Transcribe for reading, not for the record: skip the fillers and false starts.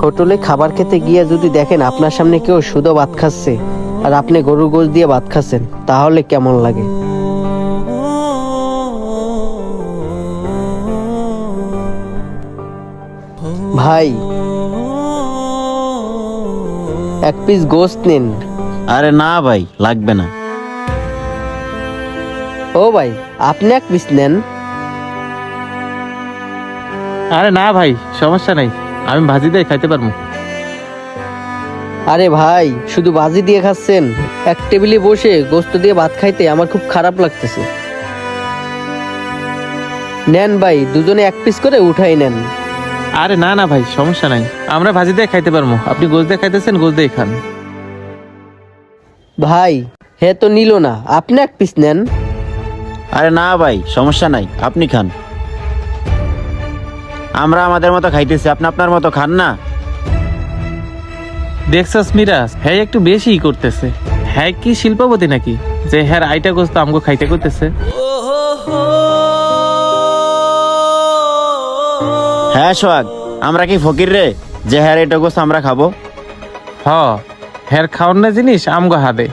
হোটেলে খাবার খেতে গিয়ে যদি দেখেন আপনার সামনে কেউ শুধু ভাত খাচ্ছে আর আপনি গরুর গোশত দিয়ে ভাত খাচ্ছেন, তাহলে কেমন লাগে? ভাই, এক পিস গোশত নিন। আরে না ভাই, লাগবে না। ও ভাই, আপনি এক পিস নেন। আরে না ভাই, সমস্যা নাই, আমি ভাজি দিয়ে খাইতে পারবো। আরে ভাই, শুধু ভাজি দিয়ে খাচ্ছেন? এক টেবিলে বসে গোশত দিয়ে ভাত খাইতে আমার খুব খারাপ লাগতেছে। নেন ভাই, দুজনে এক পিস করে উঠাই নেন। আরে না না ভাই, সমস্যা নাই, আমরা ভাজি দিয়ে খাইতে পারবো। আপনি গোশ দিয়ে খাইতেছেন, গোশ দিয়ে খান। ভাই, হে তো নিল না, আপনি এক পিস নেন। আরে না ভাই, সমস্যা নাই, আপনি খান। আমরা আমাদের মতো খাইতেছি, আপনি আপনার মতো খান না। দেখছস মিরাজ, হ্যাঁ একটু বেশি করতেছে। হ্যাঁ কি শিল্পপতি নাকি যে হ্যাঁ আইটা গোস্ত আমগো খাইতে করতেছে? হ্যাঁ সোহাগ, আমরা কি ফকির রে যে হ্যাঁ এটা গোস আমরা খাবো? হ, হ্যাঁ খাওয়ার না জিনিস আমগো হাদে।